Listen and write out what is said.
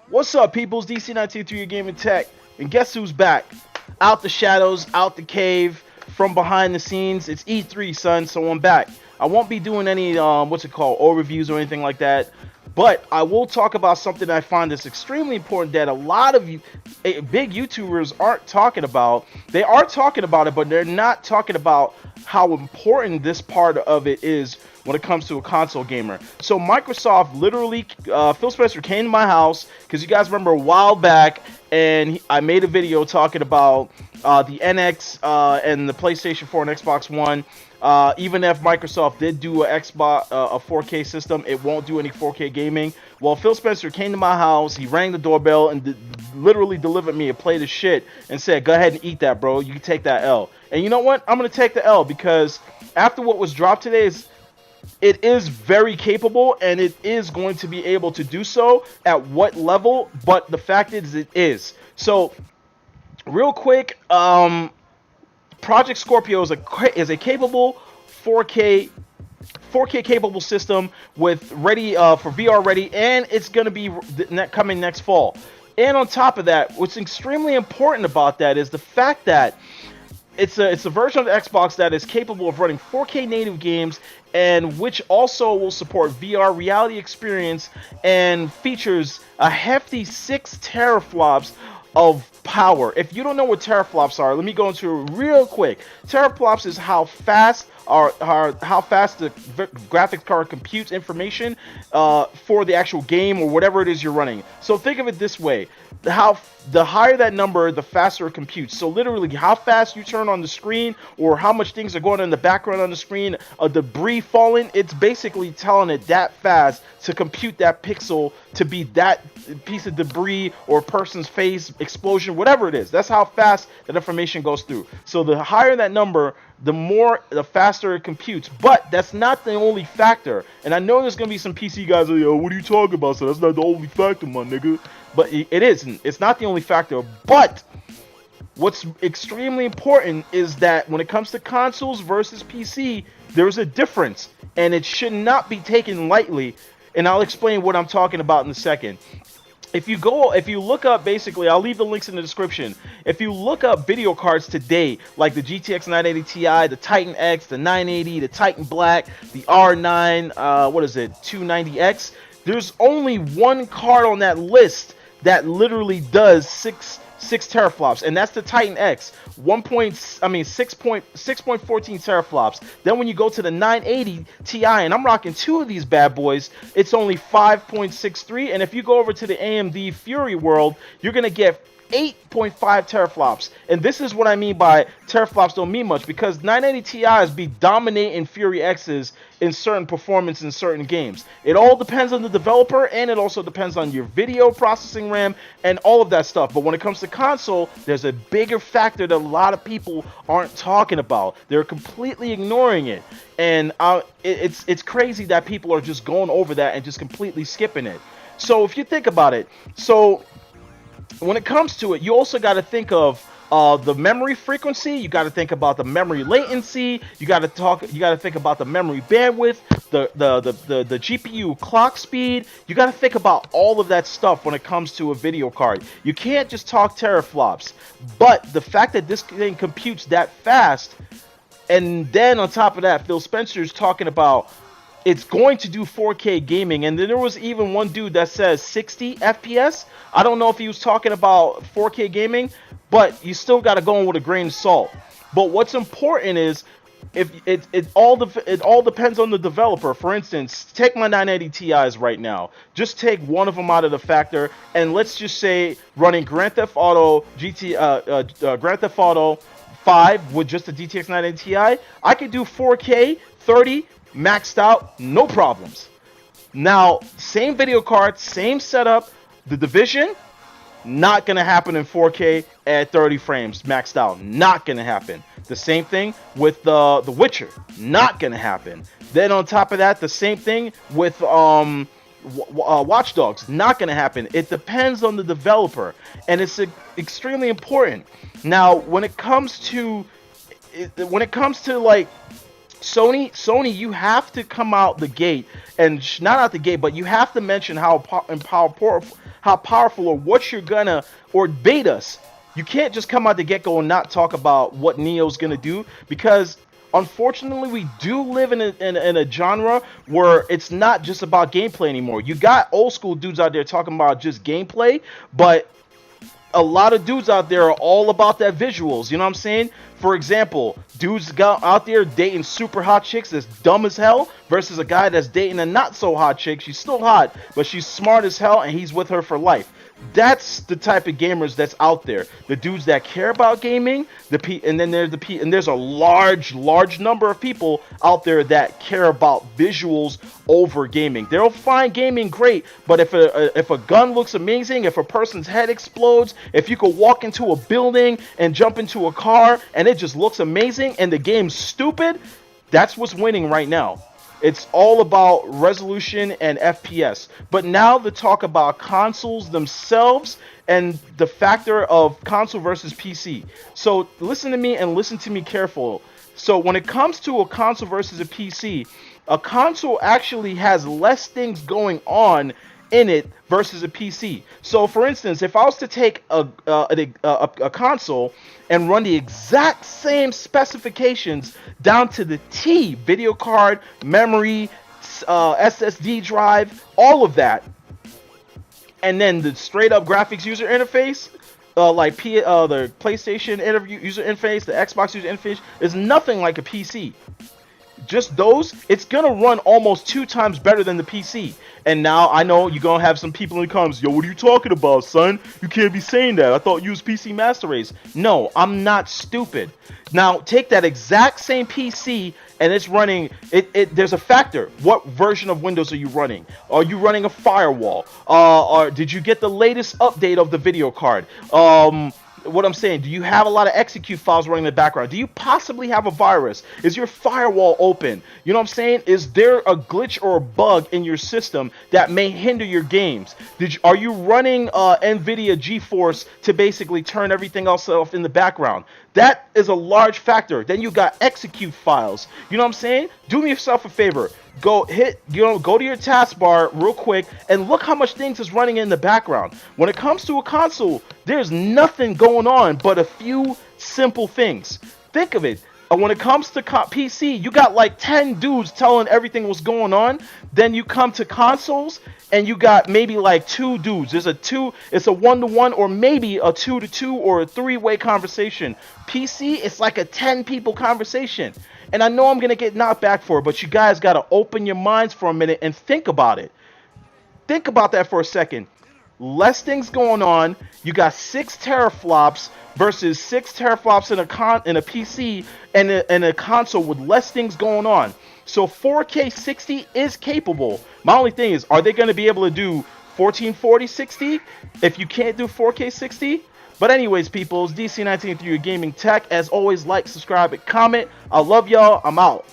What's up, peoples? DC923, your gaming tech. And guess who's back? Out the shadows, out the cave, from behind the scenes. It's E3, son, so I'm back. I won't be doing any, overviews or anything like that. But I will talk about something I find is extremely important that a lot of you, big YouTubers aren't talking about. They are talking about it, but they're not talking about how important this part of it is when it comes to a console gamer. So Microsoft literally, Phil Spencer came to my house, because you guys remember a while back, and I made a video talking about the NX and the PlayStation 4 and Xbox One. Even if Microsoft did do a Xbox, a 4K system, it won't do any 4K gaming. Well, Phil Spencer came to my house, he rang the doorbell and literally delivered me a plate of shit and said, "Go ahead and eat that, bro. You can take that L." And you know what? I'm gonna take the L, because after what was dropped today, it is very capable and it is going to be able to do so. At what level? But the fact is, it is. So, real quick, Project Scorpio is a capable 4K capable system with ready for VR ready, and it's going to be coming next fall. And on top of that, what's extremely important about that is the fact that it's a version of the Xbox that is capable of running 4K native games, and which also will support VR reality experience and features a hefty 6 teraflops of power. If you don't know what teraflops are, let me go into it real quick. Teraflops is how fast the graphics card computes information for the actual game or whatever it is you're running. So think of it this way: the higher that number, the faster it computes. So literally, how fast you turn on the screen, or how much things are going on in the background on the screen, a debris falling, it's basically telling it that fast to compute that pixel to be that piece of debris or person's face, explosion, whatever it is. That's how fast that information goes through. So the higher that number, the faster it computes. But that's not the only factor. And I know there's gonna be some PC guys like, "Yo, what are you talking about? So that's not the only factor, my nigga." But it isn't. It's not the only factor. But what's extremely important is that when it comes to consoles versus PC, there's a difference, and it should not be taken lightly. And I'll explain what I'm talking about in a second. If you look up, basically, I'll leave the links in the description. If you look up video cards today, like the GTX 980 Ti, the Titan X, the 980, the Titan Black, the R9, 290X, there's only one card on that list that literally does six teraflops, and that's the Titan X. 6.14 teraflops. Then when you go to the 980 Ti, and I'm rocking two of these bad boys, it's only 5.63. And if you go over to the AMD Fury World, you're gonna get 8.5 teraflops. And this is what I mean by teraflops don't mean much, because 980 Ti's be dominating Fury X's in certain performance in certain games. It all depends on the developer, and it also depends on your video processing RAM and all of that stuff. But when it comes to console, there's a bigger factor that a lot of people aren't talking about. They're completely ignoring it. And it's crazy that people are just going over that and just completely skipping it. So if you think about it, when it comes to it, you also got to think of the memory frequency. You got to think about the memory latency. You got to think about the memory bandwidth, the GPU clock speed. You got to think about all of that stuff when it comes to a video card. You can't just talk teraflops. But the fact that this thing computes that fast, and then on top of that, Phil Spencer's talking about it's going to do 4K gaming, and then there was even one dude that says 60 FPS. I don't know if he was talking about 4K gaming, but you still got to go in with a grain of salt. But what's important is if it all depends on the developer. For instance, take my 980 Ti's right now. Just take one of them out of the factor, and let's just say running Grand Theft Auto Grand Theft Auto 5 with just a GTX 980 Ti, I could do 4K 30 maxed out, no problems. Now, same video card, same setup. The Division, not gonna happen in 4K at 30 frames maxed out. Not gonna happen. The same thing with the Witcher, not gonna happen. Then on top of that, the same thing with Watch Dogs, not gonna happen. It depends on the developer, and it's extremely important. Now, when it comes to like Sony, you have to come out the gate, and not out the gate, but you have to mention how how powerful or what you're gonna or betas. You can't just come out the get-go and not talk about what Neo's gonna do, because unfortunately we do live in a genre where it's not just about gameplay anymore. You got old school dudes out there talking about just gameplay, but a lot of dudes out there are all about that visuals, you know what I'm saying? For example, dudes got out there dating super hot chicks that's dumb as hell versus a guy that's dating a not so hot chick. She's still hot, but she's smart as hell and he's with her for life. That's the type of gamers that's out there. The dudes that care about gaming, and then there's a large number of people out there that care about visuals over gaming. They'll find gaming great, but if a gun looks amazing, if a person's head explodes, if you could walk into a building and jump into a car and it just looks amazing and the game's stupid, that's what's winning right now. It's all about resolution and FPS. But now the talk about consoles themselves and the factor of console versus PC. So listen to me and listen to me careful. So when it comes to a console versus a PC, a console actually has less things going on in it versus a PC. So for instance, if I was to take a console and run the exact same specifications down to the T, video card, memory, SSD drive, all of that, and then the straight up graphics user interface, like the PlayStation user interface, the Xbox user interface, is nothing like a PC. Just those, it's gonna run almost 2 times better than the PC. And now I know you're gonna have some people in the comments, yo, what are you talking about, son? You can't be saying that. I thought you was PC Master Race. No, I'm not stupid. Now take that exact same PC and it's running. There's a factor. What version of Windows are you running? Are you running a firewall? Or did you get the latest update of the video card? What I'm saying, do you have a lot of execute files running in the background? Do you possibly have a virus? Is your firewall open? You know what I'm saying? Is there a glitch or a bug in your system that may hinder your games? Are you running NVIDIA GeForce to basically turn everything else off in the background? That is a large factor. Then you got execute files. You know what I'm saying? Do me yourself a favor. Go to your taskbar real quick and look how much things is running in the background. When it comes to a console, there's nothing going on but a few simple things. Think of it. When it comes to PC, you got like 10 dudes telling everything what's going on. Then you come to consoles and you got maybe like 2 dudes. It's a 1-to-1 or maybe a 2-to-2 or a 3-way conversation. PC, it's like a 10 people conversation. And I know I'm going to get knocked back for it, but you guys got to open your minds for a minute and think about it. Think about that for a second. Less things going on. You got 6 teraflops versus 6 teraflops in a PC and a console with less things going on. So 4K 60 is capable. My only thing is, are they going to be able to do 1440 60 if you can't do 4K 60? But anyways, people, it's DC19 through your gaming tech. As always, like, subscribe, and comment. I love y'all. I'm out.